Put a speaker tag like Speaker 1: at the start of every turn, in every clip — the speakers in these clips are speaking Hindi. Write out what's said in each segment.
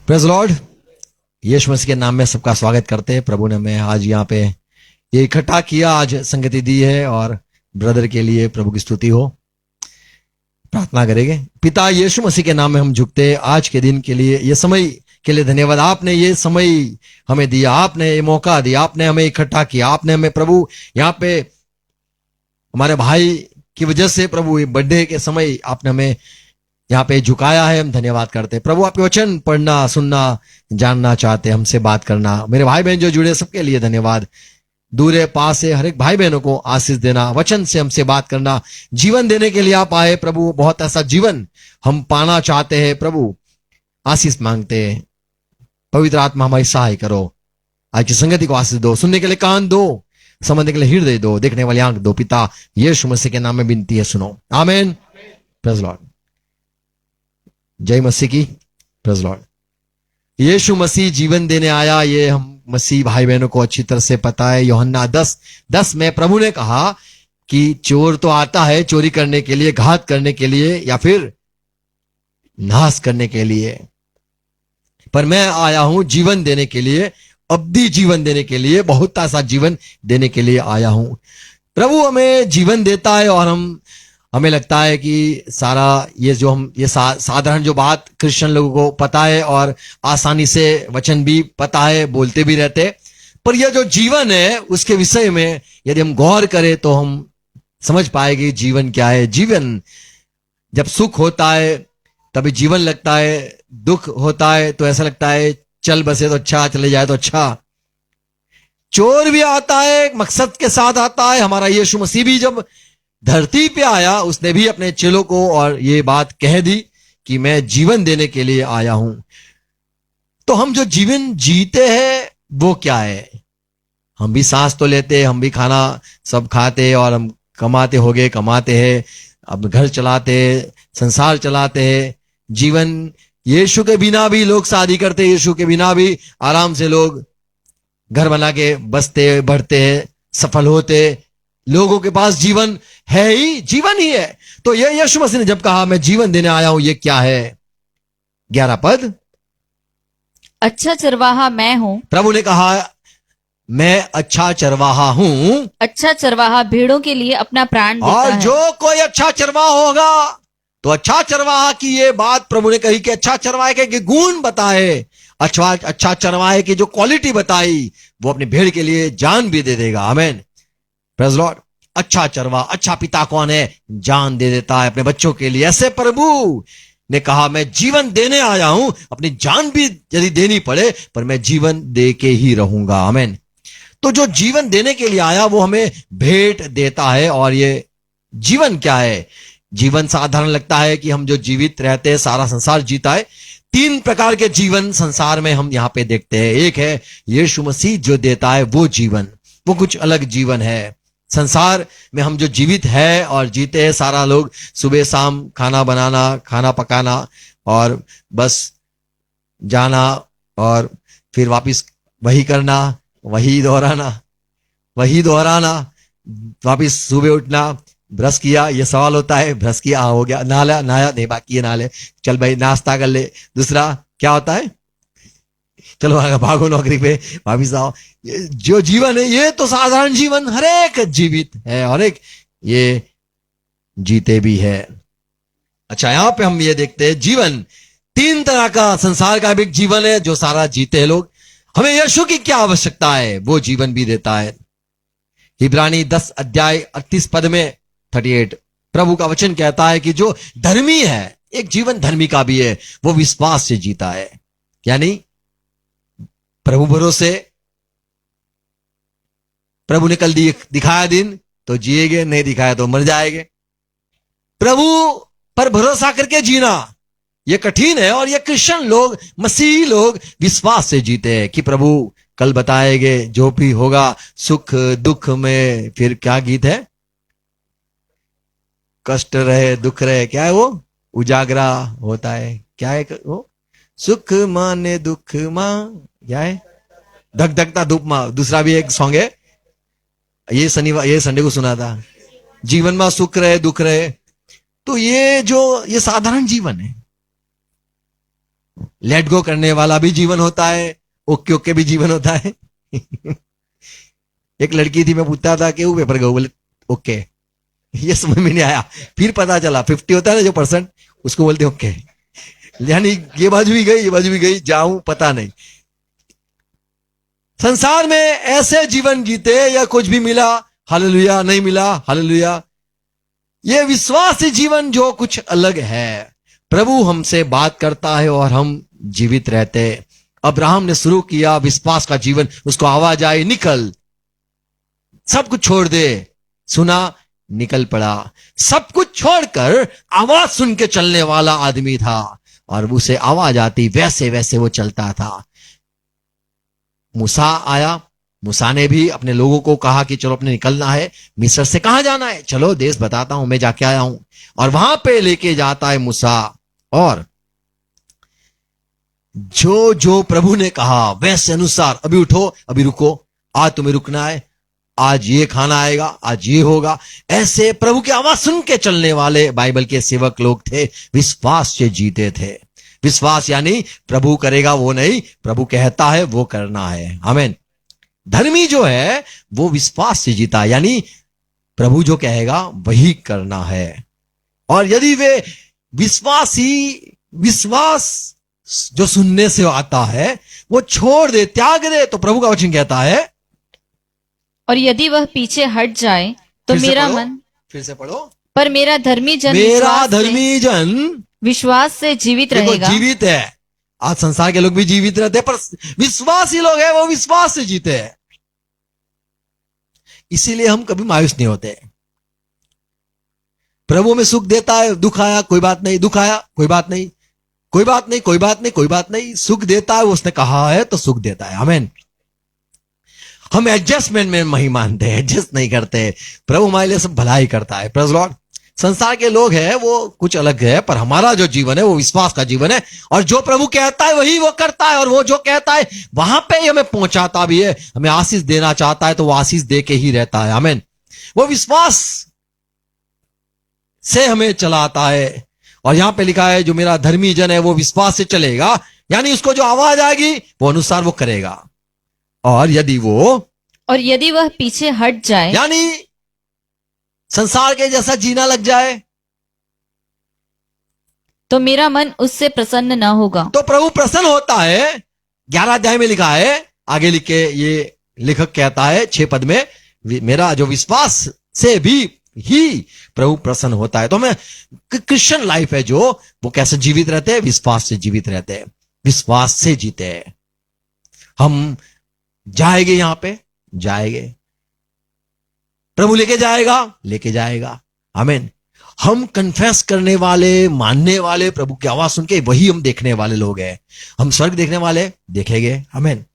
Speaker 1: Praise Lord. यीशु मसीह के नाम में सबका स्वागत करते हैं। प्रभु ने हमें आज यहाँ पे ये इकट्ठा किया, आज संगति दी है और ब्रदर के लिए प्रभु की स्तुति हो। प्रार्थना करेंगे। पिता यीशु मसीह के नाम में हम झुकते हैं आज के दिन के लिए, ये समय के लिए धन्यवाद। आपने ये समय हमें दिया, आपने ये मौका दिया, आपने हमें इकट्ठा किया, आपने हमें प्रभु यहाँ पे हमारे भाई की वजह से प्रभु ये बर्थडे के समय आपने हमें यहाँ पे झुकाया है। हम धन्यवाद करते हैं प्रभु। आपके वचन पढ़ना, सुनना, जानना चाहते हैं, हमसे बात करना। मेरे भाई बहन जो जुड़े सबके लिए धन्यवाद। दूर पास से हर एक भाई बहनों को आशीष देना, वचन से हमसे बात करना, जीवन देने के लिए आप आए प्रभु। बहुत ऐसा जीवन हम पाना चाहते हैं प्रभु, आशीष मांगते हैं। पवित्र आत्मा हमारी सहाय करो। आज की संगति को आशीष दो, सुनने के लिए कान दो, समझने के लिए हृदय दो, देखने वाली आंख दो। पिता यीशु मसीह के नाम में विनती है, सुनो, आमीन। Praise Lord. जय मसीह की। Praise Lord. यीशु मसीह जीवन देने आया, ये हम मसीह भाई बहनों को अच्छी तरह से पता है। यूहन्ना 10:10 में प्रभु ने कहा कि चोर तो आता है चोरी करने के लिए, घात करने के लिए या फिर नाश करने के लिए, पर मैं आया हूं जीवन देने के लिए, अवधि जीवन देने के लिए, बहुत ऐसा जीवन देने के लिए आया हूं। प्रभु हमें जीवन देता है और हमें लगता है कि सारा ये जो हम ये साधारण जो बात क्रिश्चियन लोगों को पता है और आसानी से वचन भी पता है, बोलते भी रहते, पर यह जो जीवन है उसके विषय में यदि हम गौर करें तो हम समझ पाएंगे जीवन क्या है। जीवन जब सुख होता है तभी जीवन लगता है, दुख होता है तो ऐसा लगता है चल बसे तो अच्छा, चले जाए तो अच्छा। चोर भी आता है, मकसद के साथ आता है। हमारा यीशु मसीह भी जब धरती पे आया, उसने भी अपने चेलों को और ये बात कह दी कि मैं जीवन देने के लिए आया हूं। तो हम जो जीवन जीते हैं वो क्या है? हम भी सांस तो लेते हैं, हम भी खाना सब खाते हैं और हम कमाते हैं, अब घर चलाते हैं, संसार चलाते हैं। जीवन यीशु के बिना भी लोग शादी करते हैं, यीशु के बिना भी आराम से लोग घर बना के बसते बढ़ते हैं, सफल होते। लोगों के पास जीवन है ही, जीवन ही है। तो ये यीशु मसीह ने जब कहा मैं जीवन देने आया हूं, ये क्या है? 11 पद,
Speaker 2: अच्छा चरवाहा मैं हूँ।
Speaker 1: प्रभु ने कहा मैं अच्छा चरवाहा हूं।
Speaker 2: अच्छा चरवाहा भेड़ों के लिए अपना प्राण देता
Speaker 1: और
Speaker 2: है।
Speaker 1: जो कोई अच्छा चरवाहा होगा, तो अच्छा चरवाहा की ये बात प्रभु ने कही कि अच्छा चरवाहे के गुण बताए, अच्छा चरवाहे की जो क्वालिटी बताई, वो अपनी भेड़ के लिए जान भी दे देगा। आमीन। Praise Lord. अच्छा चरवा, अच्छा पिता कौन है? जान दे देता है अपने बच्चों के लिए। ऐसे प्रभु ने कहा मैं जीवन देने आया हूं, अपनी जान भी यदि देनी पड़े पर मैं जीवन दे के ही रहूंगा। आमीन। तो जो जीवन देने के लिए आया वो हमें भेंट देता है। और ये जीवन क्या है? जीवन साधारण लगता है कि हम जो जीवित रहते हैं, सारा संसार जीता है। 3 प्रकार के जीवन संसार में हम यहां पे देखते हैं। एक है यीशु मसीह जो देता है वो जीवन, वो कुछ अलग जीवन है। संसार में हम जो जीवित है और जीते हैं, सारा लोग सुबह शाम खाना बनाना, खाना पकाना और बस जाना और फिर वापस वही करना, वही दोहराना, वापस सुबह उठना, ब्रश किया, ये सवाल होता है, ब्रश किया, हाँ हो गया, नहाया नहीं, बाकी है नहा चल भाई नाश्ता कर ले। दूसरा क्या होता है? चलो भागो नौकरी पे, वापिस आओ। जो जीवन है ये तो साधारण जीवन हर एक जीवित है और एक ये जीते भी है। अच्छा, यहां पे हम ये देखते हैं जीवन 3 तरह का संसार का भी जीवन है जो सारा जीते हैं लोग। हमें यीशु की क्या आवश्यकता है? वो जीवन भी देता है। इब्रानी 10 अध्याय 38 पद में 38 प्रभु का वचन कहता है कि जो धर्मी है, एक जीवन धर्मी का भी है, वो विश्वास से जीता है। यानी प्रभु भरोसे, प्रभु ने कल दिखाया दिन तो जिएगे, नहीं दिखाया तो मर जाएंगे। प्रभु पर भरोसा करके जीना ये कठिन है और ये क्रिश्चियन लोग, मसीही लोग विश्वास से जीते हैं कि प्रभु कल बताएंगे जो भी होगा सुख दुख में। फिर क्या गीत है? कष्ट रहे दुख रहे, क्या है वो? उजागरा होता है, क्या है वो? सुख माने दुख मां, क्या है? धक धकता धूप मां। दूसरा भी एक सॉन्ग है, ये संडे को सुना था, जीवन में सुख रहे दुख रहे। तो ये साधारण जीवन है, लेट गो करने वाला भी जीवन होता है, ओके ओके भी जीवन होता है। एक लड़की थी, मैं पूछता था कि वो पेपर गो, बोले ओके। ये समझ में नहीं आया, फिर पता चला 50 होता है ना जो परसेंट, उसको बोलते ओके। यानी ये बाजू भी गई, ये बाजू भी गई, जाऊं पता नहीं। संसार में ऐसे जीवन जीते या कुछ भी मिला हालेलुया, नहीं मिला हालेलुया। ये विश्वासी जीवन जो कुछ अलग है। प्रभु हमसे बात करता है और हम जीवित रहते। अब्राहम ने शुरू किया विश्वास का जीवन, उसको आवाज आई निकल, सब कुछ छोड़ दे, सुना, निकल पड़ा। सब कुछ छोड़कर आवाज सुन के चलने वाला आदमी था, और उसे आवाज आती वैसे वैसे वो चलता था। मूसा आया, मूसा ने भी अपने लोगों को कहा कि चलो अपने निकलना है, मिस्र से कहां जाना है, चलो देश बताता हूं, मैं जाके आया हूं। और वहां पे लेके जाता है मूसा, और जो जो प्रभु ने कहा वैसे अनुसार, अभी उठो, अभी रुको, आज तुम्हें रुकना है, आज ये खाना आएगा, आज ये होगा। ऐसे प्रभु की आवाज सुन के चलने वाले बाइबल के सेवक लोग थे, विश्वास से जीते थे। विश्वास यानी प्रभु करेगा वो नहीं, प्रभु कहता है वो करना है। आमीन। धर्मी जो है वो विश्वास से जीता, यानी प्रभु जो कहेगा वही करना है। और यदि वे विश्वास जो सुनने से आता है वो छोड़ दे, त्याग दे, तो प्रभु का वचन कहता है,
Speaker 2: और यदि वह पीछे हट जाए तो मेरा मन,
Speaker 1: फिर से पढ़ो,
Speaker 2: पर मेरा धर्मी जन विश्वास से जीवित रहेगा।
Speaker 1: जीवित है। आज संसार के लोग भी जीवित रहते हैं, पर विश्वासी लोग हैं वो विश्वास से जीते हैं। इसीलिए हम कभी मायूस नहीं होते। प्रभु में सुख देता है, दुख आया कोई बात नहीं, दुख आया कोई बात नहीं, कोई बात नहीं, कोई बात नहीं, कोई बात नहीं, सुख देता है, उसने कहा है तो सुख देता है। आमीन। हम एडजस्टमेंट में नहीं मानते, एडजस्ट नहीं करते। प्रभु हमारे लिए सब भलाई करता है। Praise Lord. संसार के लोग हैं वो कुछ अलग है, पर हमारा जो जीवन है वो विश्वास का जीवन है, और जो प्रभु कहता है वही वो करता है, और वो जो कहता है वहां पे ही हमें पहुंचाता भी है। हमें आशीष देना चाहता है तो वो आशीष दे के ही रहता है। आमीन। वो विश्वास से हमें चलाता है। और यहां पे लिखा है जो मेरा धर्मी जन है वो विश्वास से चलेगा, यानी उसको जो आवाज आएगी वो अनुसार वो करेगा। और यदि वह
Speaker 2: पीछे हट जाए,
Speaker 1: यानी संसार के जैसा जीना लग जाए,
Speaker 2: तो मेरा मन उससे प्रसन्न न होगा।
Speaker 1: तो प्रभु प्रसन्न होता है। 11 अध्याय में लिखा है, आगे लिख के ये लेखक कहता है 6 पद में, मेरा जो विश्वास से भी ही प्रभु प्रसन्न होता है। तो हमें क्रिश्चियन लाइफ है जो वो कैसे जीवित रहते हैं, विश्वास से जीवित रहते हैं, विश्वास से जीते हैं। हम जाएंगे, यहां पे जाएंगे, प्रभु लेके जाएगा। आमीन। हम कन्फेस करने वाले, मानने वाले, प्रभु की आवाज सुन के वही हम देखने वाले लोग हैं। हम स्वर्ग देखने वाले देखेंगे। आमीन।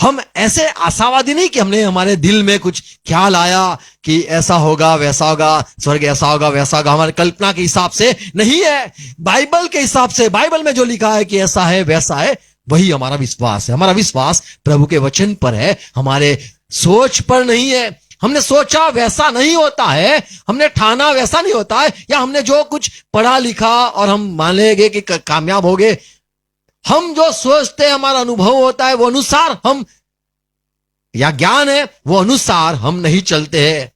Speaker 1: हम ऐसे आशावादी नहीं कि हमने हमारे दिल में कुछ ख्याल आया कि ऐसा होगा वैसा होगा, स्वर्ग ऐसा होगा वैसा होगा, हमारी कल्पना के हिसाब से नहीं है, बाइबल के हिसाब से, बाइबल में जो लिखा है कि ऐसा है वैसा है, वही हमारा विश्वास है। हमारा विश्वास प्रभु के वचन पर है, हमारे सोच पर नहीं है। हमने सोचा वैसा नहीं होता है, हमने ठाना वैसा नहीं होता है, या हमने जो कुछ पढ़ा लिखा और हम मान लेंगे कि कामयाब हो गए। हम जो सोचते हैं, हमारा अनुभव होता है, वो अनुसार हम, या ज्ञान है वो अनुसार हम नहीं चलते हैं।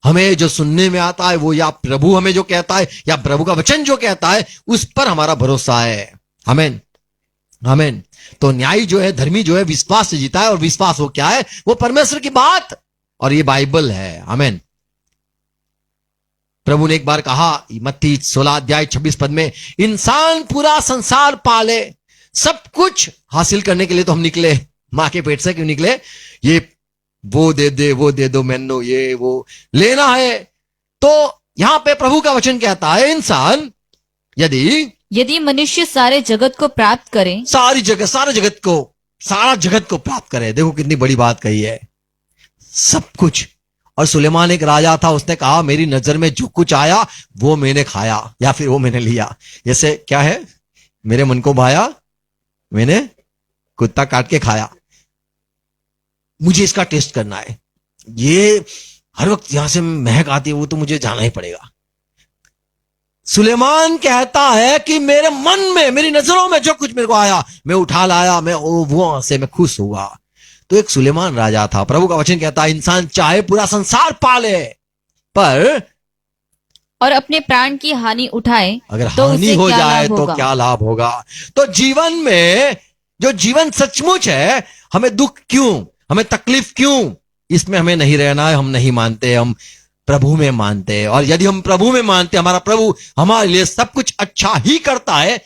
Speaker 1: हमें जो सुनने में आता है वो या प्रभु हमें जो कहता है या प्रभु का वचन जो कहता है उस पर हमारा भरोसा है। आमीन। आमीन। तो न्यायी जो है, धर्मी जो है, विश्वास से जीता है। और विश्वास वो क्या है? वो परमेश्वर की बात, और ये बाइबल है। आमीन। प्रभु ने एक बार कहा मत्ती 16 अध्याय 26 पद में, इंसान पूरा संसार पाले, सब कुछ हासिल करने के लिए तो हम निकले, मां के पेट से क्यों निकले? ये वो दे दे, वो दे दो, मैंने ये वो लेना है। तो यहां पे प्रभु का वचन कहता है, इंसान यदि
Speaker 2: मनुष्य सारे जगत को प्राप्त करे,
Speaker 1: सारा जगत को प्राप्त करे। देखो कितनी बड़ी बात कही है, सब कुछ। और सुलेमान एक राजा था, उसने कहा मेरी नजर में जो कुछ आया वो मैंने खाया, या फिर वो मैंने लिया। जैसे क्या है, मेरे मन को भाया, मैंने कुत्ता काट के खाया, मुझे इसका टेस्ट करना है। ये हर वक्त यहां से महक आती है, वो तो मुझे जाना ही पड़ेगा। सुलेमान कहता है कि मेरे मन में, मेरी नजरों में जो कुछ मेरे को आया मैं उठा लाया, मैं वो से मैं खुश हुआ। तो एक सुलेमान राजा था। प्रभु का वचन कहता है इंसान चाहे पूरा संसार पाले पर
Speaker 2: और अपने प्राण की हानि उठाए
Speaker 1: अगर
Speaker 2: तो
Speaker 1: हानि
Speaker 2: उसे
Speaker 1: हो
Speaker 2: क्या
Speaker 1: जाए
Speaker 2: लाभ
Speaker 1: तो
Speaker 2: होगा?
Speaker 1: क्या लाभ होगा। तो जीवन में जो जीवन सचमुच है, हमें दुख क्यों, हमें तकलीफ क्यों, इसमें हमें नहीं रहना है। हम नहीं मानते, हम प्रभु में मानते हैं। और यदि हम प्रभु में मानते, हमारा प्रभु हमारे लिए सब कुछ अच्छा ही करता है,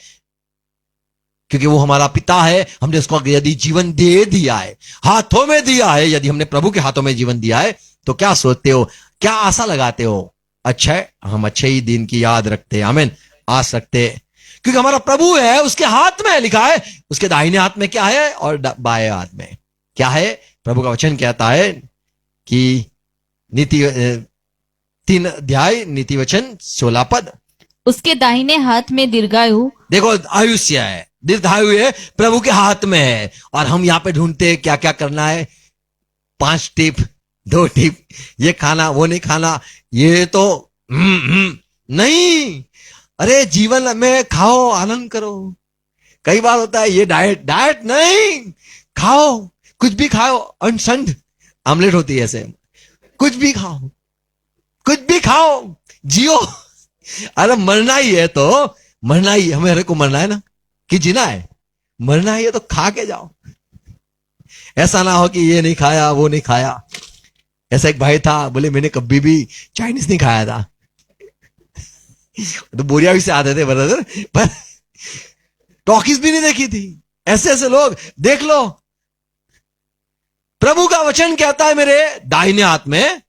Speaker 1: क्योंकि वो हमारा पिता है। हमने उसको यदि जीवन दे दिया है, हाथों में दिया है, यदि हमने प्रभु के हाथों में जीवन दिया है, तो क्या सोचते हो, क्या आशा लगाते हो? अच्छा है, हम अच्छे ही दिन की याद रखते हैं, आमीन, आस रखते हैं, क्योंकि हमारा प्रभु है, उसके हाथ में लिखा है, उसके दाहिने हाथ में क्या है और बाएं हाथ में क्या है। प्रभु का वचन कहता है कि नीति 3 अध्याय नीति वचन 16 पद,
Speaker 2: उसके दाहिने हाथ में दीर्घायु।
Speaker 1: देखो आयुष्य है, दीर्घायु है, प्रभु के हाथ में है। और हम यहां पे ढूंढते हैं क्या क्या करना है, 5 टिप, 2 टिप, ये खाना वो नहीं खाना, ये तो नहीं। अरे जीवन में खाओ, आनंद करो। कई बार होता है ये डाइट नहीं, खाओ, कुछ भी खाओ, अनसंड आमलेट होती है ऐसे, कुछ भी खाओ, कुछ भी खाओ, जियो। अरे मरना ही है तो मरना ही, हमें को मरना है ना कि जीना है, मरना ही है तो खा के जाओ। ऐसा ना हो कि ये नहीं खाया वो नहीं खाया। ऐसा एक भाई था, बोले मैंने कभी भी चाइनीज नहीं खाया था। तो बोरिया भी से आते थे ब्रदर, पर टॉकीज भी नहीं देखी थी। ऐसे ऐसे लोग देख लो। प्रभु का वचन कहता है मेरे दाहिने हाथ में,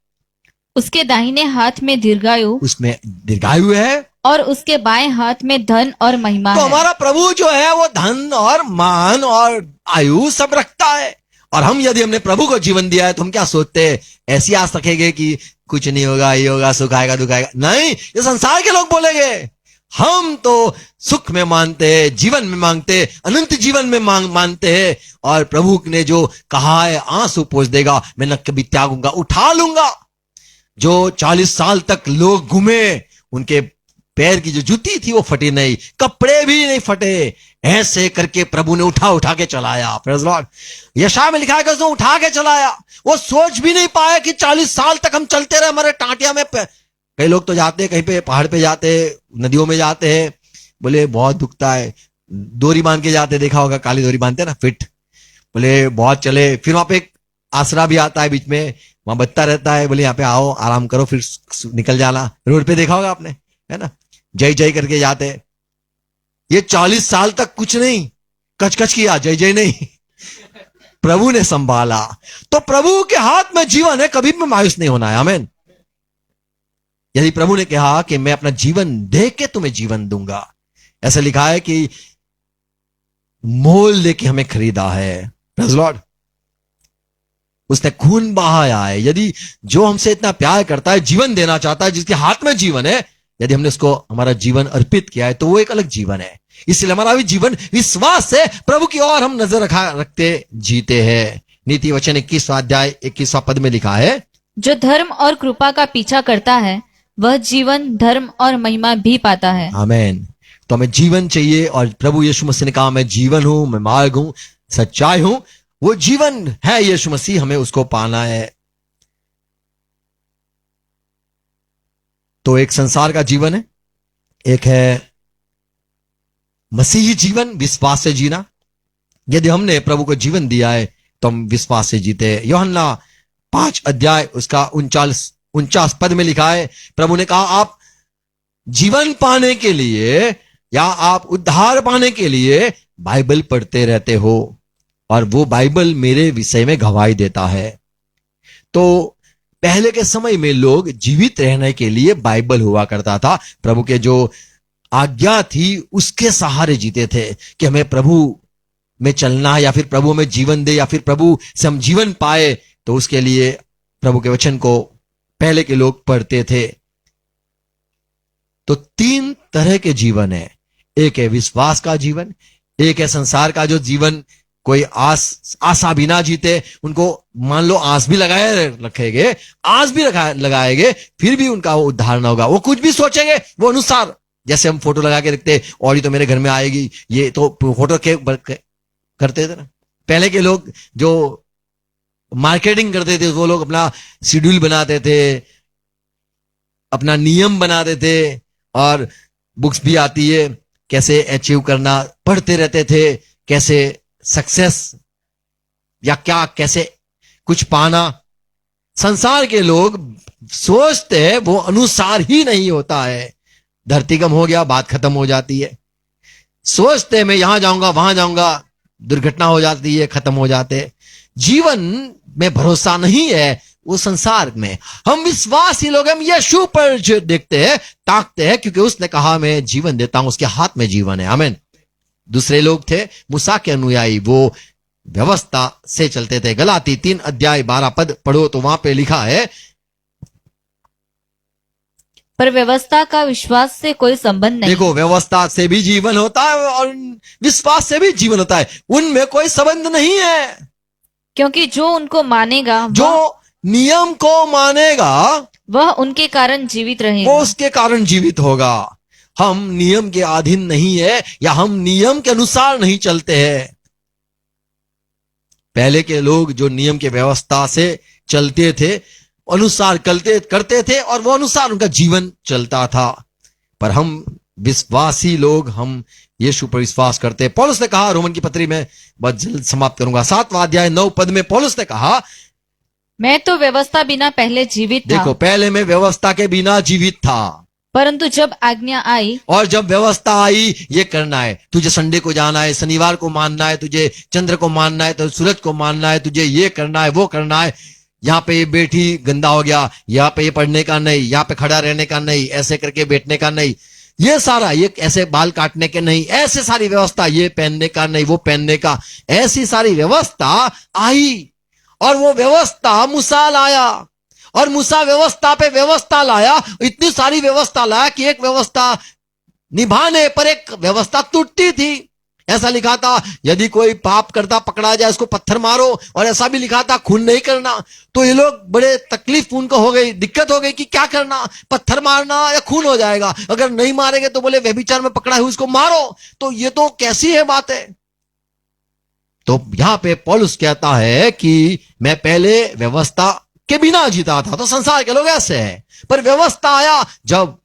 Speaker 2: उसके दाहिने हाथ में दीर्घायु,
Speaker 1: उसमें दीर्घायु है,
Speaker 2: और उसके बाएं हाथ में धन और महिमा
Speaker 1: तो
Speaker 2: है।
Speaker 1: हमारा प्रभु जो है वो धन और मान और आयु सब रखता है। और हम यदि हमने प्रभु को जीवन दिया है तो हम क्या सोचते हैं, ऐसी आस रखेंगे कि कुछ नहीं होगा, ये होगा, सुख आएगा दुख आएगा। नहीं, ये संसार के लोग बोलेंगे। हम तो सुख में मानते हैं, जीवन में मांगते, अनंत जीवन में मानते हैं। और प्रभु ने जो कहा है, आंसू पोंछ देगा, मैं न कभी त्यागूंगा, उठा लूंगा। जो 40 साल तक लोग घूमे, उनके पैर की जो जूती थी वो फटी नहीं, कपड़े भी नहीं फटे, ऐसे करके प्रभु ने उठा उठा के चलाया। Praise Lord. यशायाह में लिखा है कि उसने उठा के चलाया। वो सोच भी नहीं पाया कि 40 साल तक हम चलते रहे हमारे टांटिया में। कई लोग तो जाते हैं कहीं पे, पहाड़ पे जाते हैं, नदियों में जाते हैं, बोले बहुत दुखता है, डोरी बांध के जाते, देखा होगा, काली डोरी बांधते हैं ना, फिट। बोले बहुत चले, फिर वहां पे एक आसरा भी आता है बीच में, वहां बत्ता रहता है, बोले यहाँ पे आओ आराम करो, फिर निकल जाना। रोड पे देखा होगा आपने, है ना, जय जय करके जाते। ये 40 साल तक कुछ नहीं, कचकच किया, जय जय नहीं। प्रभु ने संभाला। तो प्रभु के हाथ में जीवन है, कभी भी मायूस नहीं होना है, आमीन। यदि प्रभु ने कहा कि मैं अपना जीवन दे के तुम्हें जीवन दूंगा, ऐसा लिखा है कि मोल लेके हमें खरीदा है। Praise Lord. उसने खून बहाया है। यदि जो हमसे इतना प्यार करता है, जीवन देना चाहता है, जिसके हाथ में जीवन है, यदि हमने उसको हमारा जीवन अर्पित किया है, तो वो एक अलग जीवन है। इसलिए हमारा भी जीवन विश्वास से प्रभु की ओर हम नजर रखते जीते हैं। नीति वचन 21वां अध्याय 21वां पद में लिखा है,
Speaker 2: जो धर्म और कृपा का पीछा करता है वह जीवन, धर्म और महिमा भी पाता है।
Speaker 1: आमीन। तो हमें जीवन चाहिए, और प्रभु यीशु मसीह ने कहा मैं जीवन हूं, मैं मार्ग हूं, सच्चाई हूं। वो जीवन है यीशु मसीह, हमें उसको पाना है। तो एक संसार का जीवन है, एक है मसीही जीवन, विश्वास से जीना। यदि हमने प्रभु को जीवन दिया है तो हम विश्वास से जीते हैं। यूहन्ना 5 अध्याय उसका 49 पद में लिखा है, प्रभु ने कहा आप जीवन पाने के लिए या आप उद्धार पाने के लिए बाइबल पढ़ते रहते हो, और वो बाइबल मेरे विषय में गवाही देता है। तो पहले के समय में लोग जीवित रहने के लिए बाइबल हुआ करता था। प्रभु के जो आज्ञा थी उसके सहारे जीते थे, कि हमें प्रभु में चलना है, या फिर प्रभु में जीवन दे, या फिर प्रभु से हम जीवन पाए। तो उसके लिए प्रभु के वचन को पहले के लोग पढ़ते थे। तो 3 तरह के जीवन है। एक है विश्वास का जीवन, एक है संसार का जो जीवन, कोई आशा भी ना जीते, उनको मान लो आस भी लगाए रखेंगे, आस भी लगाएंगे, फिर भी उनका वो उद्धार ना होगा। वो कुछ भी सोचेंगे वो अनुसार जैसे हम फोटो लगा के रखते, ऑडी तो मेरे घर में आएगी, ये तो फोटो के करते थे ना। पहले के लोग जो मार्केटिंग करते थे वो लोग अपना शेड्यूल बनाते थे, अपना नियम बनाते थे, और बुक्स भी आती है कैसे अचीव करना, पढ़ते रहते थे कैसे सक्सेस या क्या कैसे कुछ पाना। संसार के लोग सोचते हैं वो अनुसार ही नहीं होता है। धरती कम हो गया, बात खत्म हो जाती है। सोचते मैं यहां जाऊंगा वहां जाऊंगा, दुर्घटना हो जाती है, खत्म हो जाते। जीवन में भरोसा नहीं है वो संसार में। हम विश्वासी लोग हम यीशु पर जो देखते हैं, ताकते हैं, क्योंकि उसने कहा मैं जीवन देता हूं, उसके हाथ में जीवन है। आमीन। दूसरे लोग थे मूसा के अनुयायी, वो व्यवस्था से चलते थे। गलाती 3 अध्याय 12 पद पढ़ो तो वहां पे लिखा है,
Speaker 2: पर व्यवस्था का विश्वास से कोई संबंध नहीं।
Speaker 1: देखो, व्यवस्था से भी जीवन होता है और विश्वास से भी जीवन होता है, उनमें कोई संबंध नहीं है।
Speaker 2: क्योंकि जो उनको मानेगा,
Speaker 1: जो नियम को मानेगा
Speaker 2: वह उनके कारण जीवित रहेगा।
Speaker 1: वो उसके कारण जीवित होगा। हम नियम के अधीन नहीं है, या हम नियम के अनुसार नहीं चलते हैं। पहले के लोग जो नियम के व्यवस्था से चलते थे, अनुसार करते थे, और वो अनुसार उनका जीवन चलता था। पर हम विश्वासी लोग, हम यीशु पर विश्वास करते हैं। पौलुस ने कहा, रोमन की पत्री में बहुत जल्द समाप्त करूंगा, 7वां अध्याय 9 पद में पौलुस ने कहा,
Speaker 2: मैं तो व्यवस्था बिना पहले जीवित था।
Speaker 1: देखो, पहले मैं व्यवस्था के बिना जीवित था,
Speaker 2: परंतु जब आज्ञा आई,
Speaker 1: और जब व्यवस्था आई, ये करना है, तुझे संडे को जाना है, शनिवार को मानना है, तुझे चंद्र को मानना है, तो सूरज को मानना है, तुझे ये करना है, वो करना है, यहाँ पे ये बैठी गंदा हो गया, यहाँ पे ये पढ़ने का नहीं, यहाँ पे खड़ा रहने का नहीं, ऐसे करके बैठने का नहीं, ये सारा, ये ऐसे बाल काटने के नहीं, ऐसे सारी व्यवस्था, ये पहनने का नहीं, वो पहनने का, ऐसी सारी व्यवस्था आई। और वो व्यवस्था मूसा लाया, और मूसा व्यवस्था पे व्यवस्था लाया, इतनी सारी व्यवस्था लाया कि एक व्यवस्था निभाने पर एक व्यवस्था टूटती थी। ऐसा लिखा था, यदि कोई पाप करता पकड़ा जाए उसको पत्थर मारो, और ऐसा भी लिखा था खून नहीं करना। तो ये लोग बड़े तकलीफ उनको हो गई, दिक्कत हो गई कि क्या करना, पत्थर मारना या खून हो जाएगा, अगर नहीं मारेंगे तो बोले व्यभिचार में पकड़ा हुआ उसको मारो। तो ये तो कैसी है बात है। तो यहां पे पौलुस कहता है कि मैं पहले व्यवस्था के बिना जीता था। तो संसार के लोग ऐसे हैं, पर व्यवस्था आया जब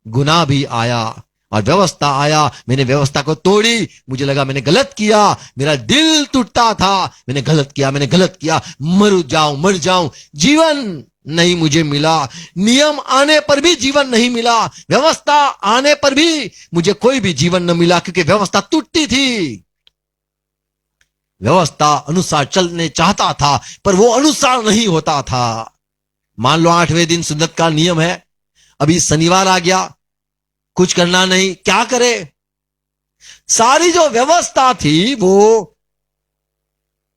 Speaker 1: गुनाह भी आया, और व्यवस्था आया, मैंने व्यवस्था को तोड़ी, मुझे लगा मैंने गलत किया, मेरा दिल टूटता था, मैंने गलत किया, मर जाऊं, जीवन नहीं मुझे मिला। नियम आने पर भी जीवन नहीं मिला, व्यवस्था आने पर भी मुझे कोई भी जीवन न मिला, क्योंकि व्यवस्था टूटती थी। व्यवस्था अनुसार चलने चाहता था, पर वो अनुसार नहीं होता था। मान लो 8वें दिन सुन्नत का नियम है, अभी शनिवार आ गया, कुछ करना नहीं, क्या करे। सारी जो व्यवस्था थी वो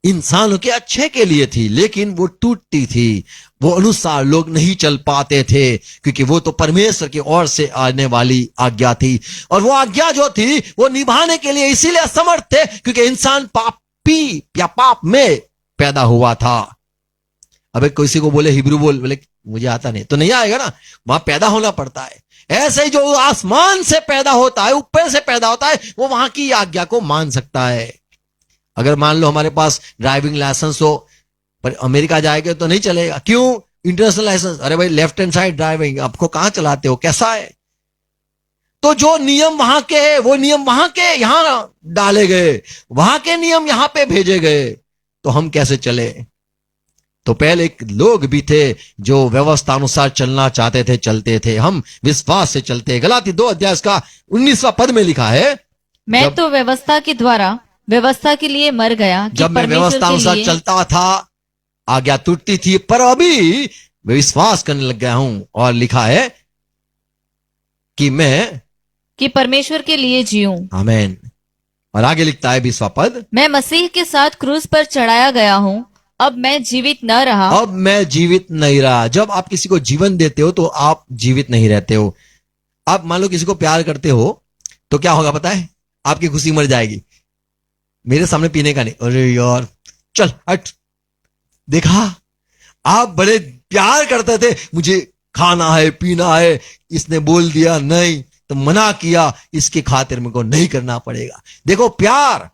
Speaker 1: इंसानों के अच्छे के लिए थी, लेकिन वो टूटती थी, वो अनुसार लोग नहीं चल पाते थे, क्योंकि वो तो परमेश्वर की ओर से आने वाली आज्ञा थी, और वो आज्ञा जो थी वो निभाने के लिए इसीलिए असमर्थ थे, क्योंकि इंसान पापी या पाप में पैदा हुआ था। अब किसी को बोले हिब्रू बोले मुझे आता नहीं, तो नहीं आएगा ना, वहां पैदा होना पड़ता है। ऐसे ही जो आसमान से पैदा होता है, ऊपर से पैदा होता है, वो वहां की आज्ञा को मान सकता है। अगर मान लो हमारे पास ड्राइविंग लाइसेंस हो, पर अमेरिका जाएंगे तो नहीं चलेगा। क्यों? इंटरनेशनल लाइसेंस, अरे भाई लेफ्ट हैंड साइड ड्राइविंग, आपको कहां चलाते हो, कैसा है। तो जो नियम वहां के है, वो नियम वहां के यहां डाले गए, वहां के नियम यहां पे भेजे गए, तो हम कैसे चले। तो पहले लोग भी थे जो व्यवस्था अनुसार चलना चाहते थे, चलते थे, हम विश्वास से चलते। गलाती 2 अध्याय का 19वां पद में लिखा है,
Speaker 2: मैं तो व्यवस्था के द्वारा व्यवस्था के लिए मर गया,
Speaker 1: जब मैं व्यवस्था अनुसार चलता था, आज्ञा टूटती थी, पर अभी मैं विश्वास करने लग गया हूं, और लिखा है कि
Speaker 2: परमेश्वर के लिए जीऊं।
Speaker 1: आमीन। और आगे लिखता है 20वां पद, मैं
Speaker 2: मसीह के साथ क्रूस पर चढ़ाया गया हूं, अब मैं जीवित न रहा।
Speaker 1: अब मैं जीवित नहीं रहा। जब आप किसी को जीवन देते हो तो आप जीवित नहीं रहते हो। आप मान लो किसी को प्यार करते हो तो क्या होगा पता है, आपकी खुशी मर जाएगी। मेरे सामने पीने का नहीं, अरे यार चल हट, देखा आप बड़े प्यार करते थे, मुझे खाना है पीना है, इसने बोल दिया नहीं, तो मना किया, इसकी खातिर मुझको नहीं करना पड़ेगा। देखो प्यार,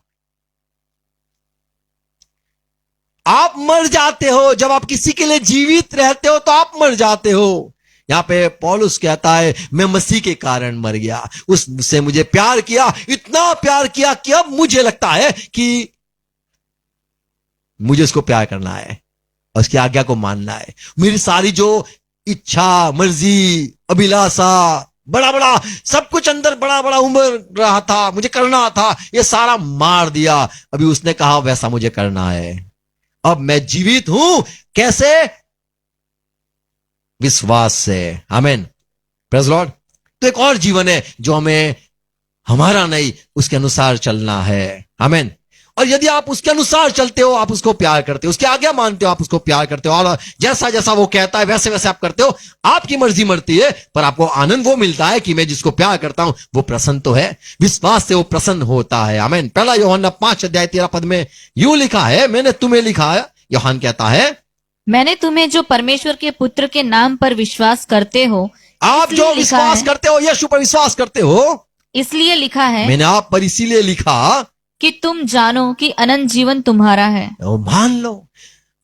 Speaker 1: आप मर जाते हो जब आप किसी के लिए जीवित रहते हो, तो आप मर जाते हो। यहां पे पौलुस कहता है मैं मसीह के कारण मर गया, उससे मुझे प्यार किया, इतना प्यार किया कि अब मुझे लगता है कि मुझे उसको प्यार करना है और उसकी आज्ञा को मानना है। मेरी सारी जो इच्छा, मर्जी, अभिलाषा, बड़ा बड़ा सब कुछ अंदर बड़ा बड़ा उमड़ रहा था, मुझे करना था, ये सारा मार दिया। अभी उसने कहा वैसा मुझे करना है। अब मैं जीवित हूं, कैसे? विश्वास से। आमीन, प्रेज़ लॉर्ड। तो एक और जीवन है जो हमें, हमारा नहीं, उसके अनुसार चलना है। आमीन। और यदि आप उसके अनुसार चलते हो, आप उसको प्यार करते हो, उसकी आज्ञा मानते हो, आप उसको प्यार करते हो, और जैसा जैसा वो कहता है वैसे वैसे आप करते हो, आपकी मर्जी मरती है, पर आपको आनंद वो मिलता है कि मैं जिसको प्यार करता हूं वो प्रसन्न तो है। विश्वास से वो प्रसन्न होता है। आमीन। पहला यूहन्ना 5:13 में यूं लिखा है, मैंने तुम्हें लिखा है, यूहन्ना कहता है,
Speaker 2: मैंने तुम्हें जो परमेश्वर के पुत्र के नाम पर विश्वास करते हो,
Speaker 1: आप
Speaker 2: इसलिए
Speaker 1: जो
Speaker 2: लिखा
Speaker 1: विश्वास
Speaker 2: है,
Speaker 1: करते हो, यीशु पर विश्वास करते हो,
Speaker 2: इसलिए लिखा है
Speaker 1: मैंने आप पर इसीलिए लिखा
Speaker 2: कि तुम जानो कि अनंत जीवन तुम्हारा है।
Speaker 1: वो मान लो,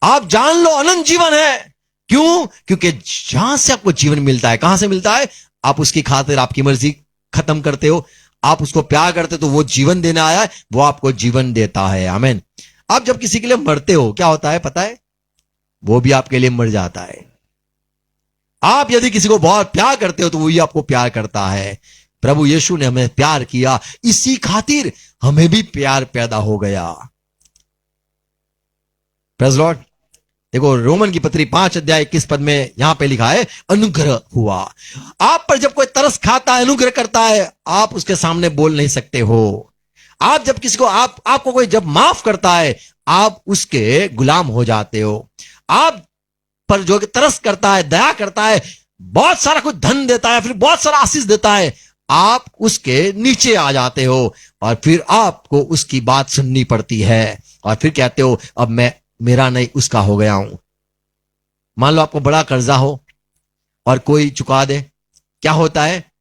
Speaker 1: आप जान लो अनंत जीवन है। क्यों? क्योंकि जहां से आपको जीवन मिलता है, कहां से मिलता है? आप उसकी खातिर आपकी मर्जी खत्म करते हो, आप उसको प्यार करते हो, तो वो जीवन देने आया है, वो आपको जीवन देता है। आमीन। आप जब किसी के लिए मरते हो, क्या होता है पता है? वो भी आपके लिए मर जाता है। आप यदि किसी को बहुत प्यार करते हो, तो वही आपको प्यार करता है। प्रभु यीशु ने हमें प्यार किया, इसी खातिर हमें भी प्यार पैदा हो गया। Praise Lord. देखो रोमन की पत्री 5:21 में यहां पे लिखा है, अनुग्रह हुआ। आप पर जब कोई तरस खाता है, अनुग्रह करता है, आप उसके सामने बोल नहीं सकते हो। आप जब किसी को, आपको कोई जब माफ करता है, आप उसके गुलाम हो जाते हो। आप पर जो तरस करता है, दया करता है, बहुत सारा कुछ धन देता है, फिर बहुत सारा आशीष देता है, आप उसके नीचे आ जाते हो, और फिर आपको उसकी बात सुननी पड़ती है, और फिर कहते हो अब मैं, मेरा नहीं उसका हो गया हूं। मान लो आपको बड़ा कर्जा हो और कोई चुका दे, क्या होता है?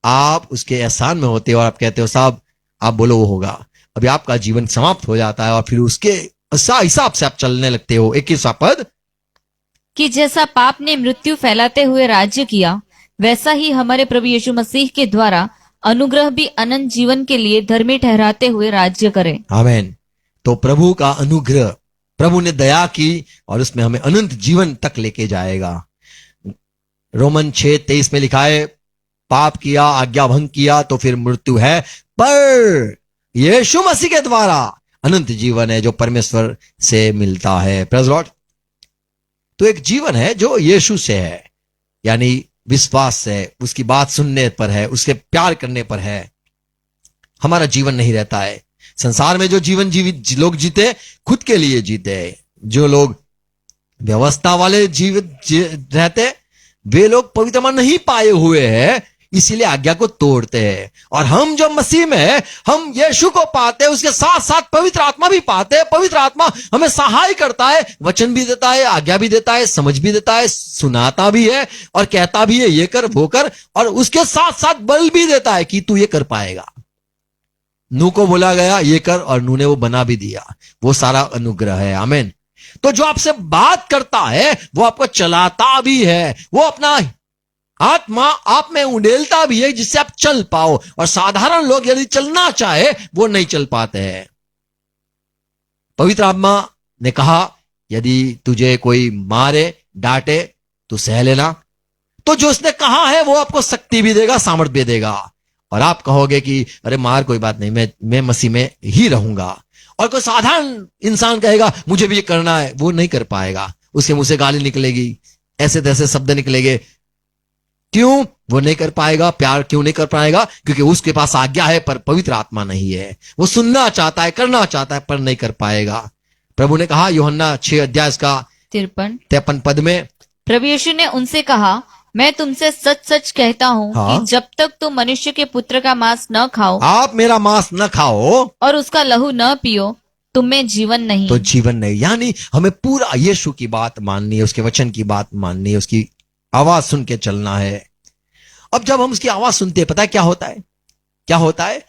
Speaker 1: आप उसके एहसान में होते हो और आप कहते हो साहब आप बोलो वो होगा। अभी आपका जीवन समाप्त हो जाता है और फिर उसके हिसाब से आप चलने लगते हो। 21वां पद,
Speaker 2: कि जैसा पाप ने मृत्यु फैलाते हुए राज्य किया, वैसा ही हमारे प्रभु यीशु मसीह के द्वारा अनुग्रह भी अनंत जीवन के लिए धर्मी ठहराते हुए राज्य करे।
Speaker 1: आमीन। तो प्रभु का अनुग्रह, प्रभु ने दया की और उसमें हमें अनंत जीवन तक लेके जाएगा। रोमन 6:23 में लिखा है, पाप किया, आज्ञा भंग किया तो फिर मृत्यु है, पर यीशु मसीह के द्वारा अनंत जीवन है जो परमेश्वर से मिलता है। Praise Lord. तो एक जीवन है जो यीशु से है, यानी विश्वास से, उसकी बात सुनने पर है, उसके प्यार करने पर है। हमारा जीवन नहीं रहता है संसार में। जो जीवन जीवित लोग जीते, खुद के लिए जीते। जो लोग व्यवस्था वाले जीवित रहते, वे लोग पवित्र नहीं पाए हुए हैं, इसीलिए आज्ञा को तोड़ते हैं। और हम जो मसीह में है, हम यीशु को पाते हैं, उसके साथ साथ पवित्र आत्मा भी पाते हैं। पवित्र आत्मा हमें सहाय करता है, वचन भी देता है, आज्ञा भी देता है, समझ भी देता है, सुनाता भी है और कहता भी है ये कर वो कर, और उसके साथ साथ बल भी देता है कि तू ये कर पाएगा। नूह को बोला गया ये कर, और नूह ने वो बना भी दिया। वो सारा अनुग्रह है। आमीन। तो जो आपसे बात करता है वो आपको चलाता भी है, वो अपना आत्मा आप में उड़ेलता भी है जिससे आप चल पाओ। और साधारण लोग यदि चलना चाहे वो नहीं चल पाते हैं। पवित्र आत्मा ने कहा यदि तुझे कोई मारे डांटे तो सह लेना। तो जो उसने कहा है वो आपको शक्ति भी देगा, सामर्थ भी देगा। और आप कहोगे कि अरे मार कोई बात नहीं, मैं मसीह में ही रहूंगा। और कोई साधारण इंसान कहेगा मुझे भी ये करना है, वो नहीं कर पाएगा। उसके मुंह से गाली निकलेगी, ऐसे तैसे शब्द निकलेंगे। क्यों वो नहीं कर पाएगा? प्यार क्यों नहीं कर पाएगा? क्योंकि उसके पास आज्ञा है पर पवित्र आत्मा नहीं है। वो सुनना चाहता है, करना चाहता है, पर नहीं कर पाएगा। प्रभु ने कहा यूहन्ना 6:53 पद में,
Speaker 2: प्रभु यीशु ने उनसे कहा, मैं तुमसे सच सच कहता हूँ
Speaker 1: हाँ?
Speaker 2: कि जब तक तुम मनुष्य के पुत्र का मांस न खाओ,
Speaker 1: आप मेरा मांस न खाओ
Speaker 2: और उसका लहू न पियो, तुम में जीवन नहीं।
Speaker 1: तो जीवन नहीं। यानी हमें पूरा यीशु की बात माननी है, उसके वचन की बात माननी है, उसकी आवाज सुन के चलना है। अब जब हम उसकी आवाज सुनते हैं, पता है क्या होता है? क्या होता है?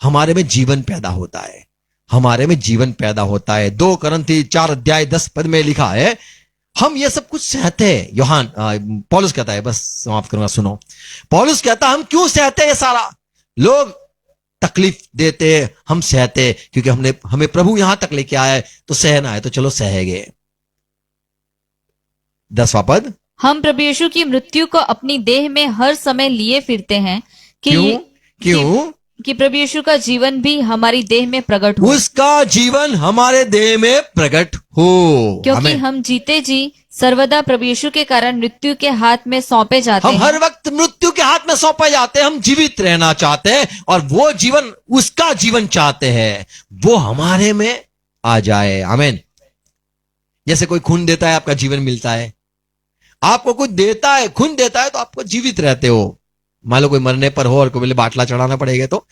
Speaker 1: हमारे में जीवन पैदा होता है। हमारे में जीवन पैदा होता है। 2 कुरिन्थी 4:10 में लिखा है, हम ये सब कुछ सहते हैं। पौलुस कहता है, बस समाप्त करूंगा, सुनो। पौलुस कहता है, हम क्यों सहते हैं? सारा लोग तकलीफ देते, हम सहते, क्योंकि हमें प्रभु यहां तक लेके आया है, तो सहना है, तो चलो सहेंगे। 10वां पद,
Speaker 2: हम प्रभु यीशु की मृत्यु को अपनी देह में हर समय लिए फिरते हैं कि
Speaker 1: क्यों?
Speaker 2: कि प्रभु यीशु का जीवन भी हमारी देह में प्रकट हो,
Speaker 1: उसका जीवन हमारे देह में प्रकट हो।
Speaker 2: क्योंकि हम जीते जी सर्वदा प्रभु यीशु के कारण मृत्यु के हाथ में सौंपे जाते
Speaker 1: हम
Speaker 2: हैं।
Speaker 1: हर वक्त मृत्यु के हाथ में सौंपे जाते हैं। हम जीवित रहना चाहते हैं, और वो जीवन, उसका जीवन चाहते हैं, वो हमारे में आ जाए। आमीन। जैसे कोई खून देता है, आपका जीवन मिलता है। आपको कुछ देता है, खून देता है, तो आपको जीवित रहते हो। मान लो कोई मरने पर हो और कोई बोले बाटला चढ़ाना पड़ेगा, तो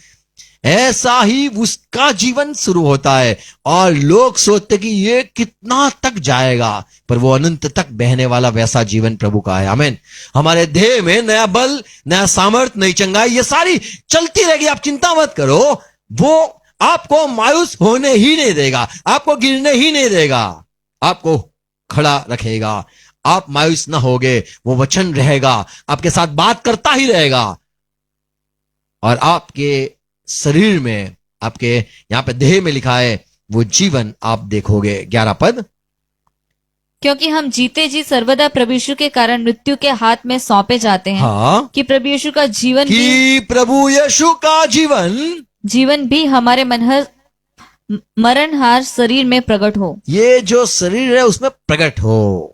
Speaker 1: ऐसा ही उसका जीवन शुरू होता है। और लोग सोचते कि ये कितना तक जाएगा, पर वो अनंत तक बहने वाला वैसा जीवन प्रभु का है। आमीन। हमारे देह में नया बल, नया सामर्थ्य, नई चंगाई, ये सारी चलती रहेगी। आप चिंता मत करो, वो आपको मायूस होने ही नहीं देगा, आपको गिरने ही नहीं देगा, आपको खड़ा रखेगा। आप मायूस ना होगे, वो वचन रहेगा, आपके साथ बात करता ही रहेगा, और आपके शरीर में, आपके यहां पे देह में लिखा है, वो जीवन आप देखोगे। 11 पद,
Speaker 2: क्योंकि हम जीते जी सर्वदा प्रभु यीशु के कारण मृत्यु के हाथ में सौंपे जाते हैं।
Speaker 1: हाँ,
Speaker 2: कि प्रभु यीशु का जीवन भी हमारे मरणहार शरीर में प्रकट हो।
Speaker 1: ये जो शरीर है उसमें प्रकट हो।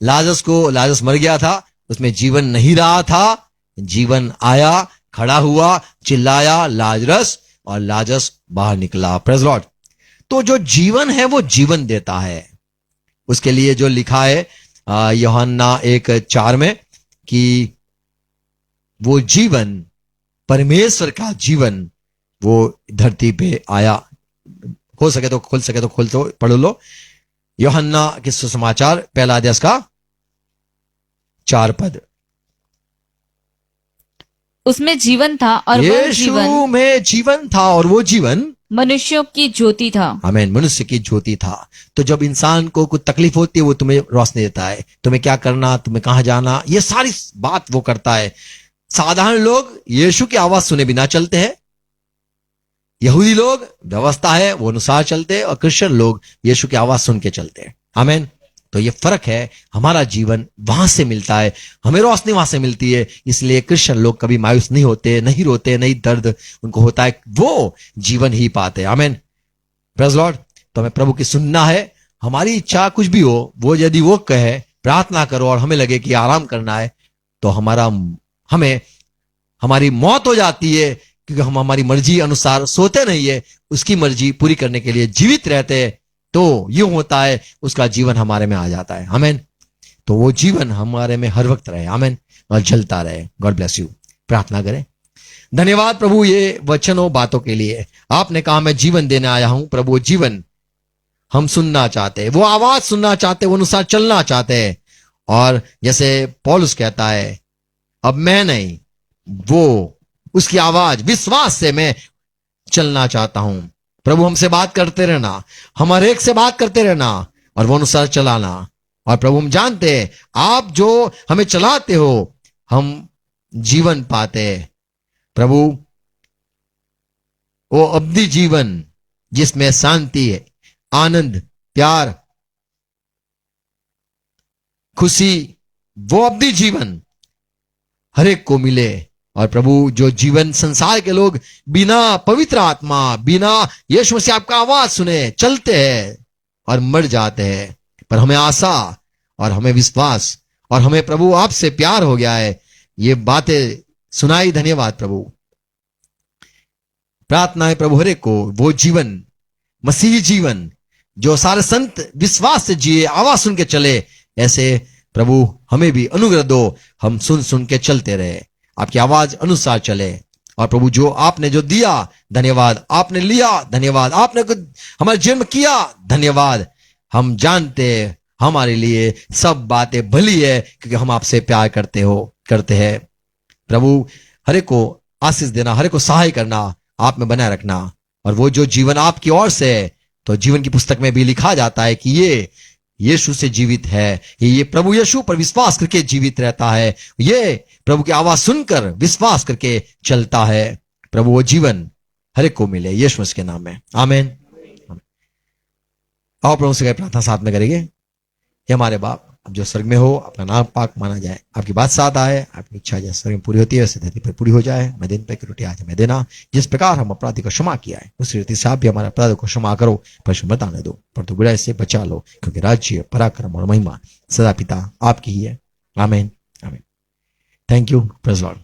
Speaker 1: लाजरस मर गया था, उसमें जीवन नहीं रहा था, जीवन आया, खड़ा हुआ, चिल्लाया लाजरस, और लाजरस बाहर निकला। Praise Lord. तो जो जीवन है वो जीवन देता है। उसके लिए जो लिखा है यूहन्ना 1:4 में, कि वो जीवन, परमेश्वर का जीवन, वो धरती पे आया। हो सके तो खोल तो पढ़ लो। यूहन्ना के सुसमाचार 1 अध्याय का 4 पद।
Speaker 2: उसमें जीवन था, और वह जीवन
Speaker 1: यीशु में जीवन था, और वो जीवन
Speaker 2: मनुष्यों की ज्योति था।
Speaker 1: आमीन, मनुष्य की ज्योति था। तो जब इंसान को कुछ तकलीफ होती है, वो तुम्हें रोशनी देता है, तुम्हें क्या करना, तुम्हें कहां जाना, ये सारी बात वो करता है। साधारण लोग यीशु की आवाज सुने बिना चलते हैं, यहूदी लोग व्यवस्था है वो अनुसार चलते हैं, और क्रिश्चियन लोग यीशु की आवाज सुन के चलते हैं। आमीन। तो ये फर्क है। हमारा जीवन वहां से मिलता है, हमें रोशनी वहां से मिलती है। इसलिए क्रिश्चियन लोग कभी मायूस नहीं होते, नहीं रोते, नहीं दर्द उनको होता है, वो जीवन ही पाते हैं। आमीन। Praise Lord. तो हमें प्रभु की सुनना है। हमारी इच्छा कुछ भी हो, वो यदि वो कहे प्रार्थना करो, और हमें लगे कि आराम करना है, तो हमारी मौत हो जाती है, क्योंकि हम हमारी मर्जी अनुसार सोते नहीं है, उसकी मर्जी पूरी करने के लिए जीवित रहते हैं। तो यूं होता है, उसका जीवन हमारे में आ जाता है। आमीन। तो वो जीवन हमारे में हर वक्त रहे। आमीन। और जलता रहे। God bless you. प्रार्थना करें। धन्यवाद प्रभु ये वचनों बातों के लिए। आपने कहा मैं जीवन देने आया हूं। प्रभु जीवन हम सुनना चाहते हैं, वो आवाज सुनना चाहते हैं, वो अनुसार चलना चाहते हैं। और जैसे पौलुस कहता है, अब मैं नहीं, वो उसकी आवाज, विश्वास से मैं चलना चाहता हूं। प्रभु हमसे बात करते रहना, हम हर एक से बात करते रहना, और वो अनुसार चलाना। और प्रभु हम जानते हैं, आप जो हमें चलाते हो, हम जीवन पाते हैं। प्रभु वो अवधि जीवन जिसमें शांति है, आनंद, प्यार, खुशी, वो अवधि जीवन हर एक को मिले। और प्रभु जो जीवन संसार के लोग बिना पवित्र आत्मा, बिना यीशु मसीह आपका आवाज सुने चलते हैं और मर जाते हैं, पर हमें आशा और हमें विश्वास और हमें प्रभु आपसे प्यार हो गया है, ये बातें सुनाई। धन्यवाद प्रभु। प्रार्थना है प्रभु हर एक को वो जीवन, मसीही जीवन जो सारे संत विश्वास से जिए, आवाज सुन के चले, ऐसे प्रभु हमें भी अनुग्रह दो, हम सुन सुन के चलते रहे, आपकी आवाज अनुसार चले। और प्रभु जो आपने जो दिया धन्यवाद, आपने लिया धन्यवाद, आपने हमारा जन्म किया धन्यवाद। हम जानते हमारे लिए सब बातें भली है, क्योंकि हम आपसे प्यार करते हैं। प्रभु हर एक को आशीष देना, हर एक को सहाय करना, आप में बनाए रखना। और वो जो जीवन आपकी ओर से है, तो जीवन की पुस्तक में भी लिखा जाता है कि ये यीशु से जीवित है, ये प्रभु यीशु पर विश्वास करके जीवित रहता है, ये प्रभु की आवाज सुनकर विश्वास करके चलता है। प्रभु वो जीवन हर एक को मिले यीशु मसीह के नाम में, आमीन। आओ प्रभु से प्रार्थना साथ में करेंगे। हे हमारे बाप, अब जो स्वर्ग में हो, अपना नाम पाक माना जाए, आपकी बात साथ आए, आपकी इच्छा जैसे स्वर्ग में पूरी होती है वैसे धरती पर पूरी हो जाए। मैं दिन पे की रोटी आज हमें देना, जिस प्रकार हम अपराधी को क्षमा किया है उसी रीति से आप भी हमारे अपराधों को क्षमा करो, पर मत आने दो, पर तो बुराई से बचा लो, क्योंकि राज्य, पराक्रम और महिमा सदा पिता आपकी ही है, आमीन आमीन। Thank you, praise Lord.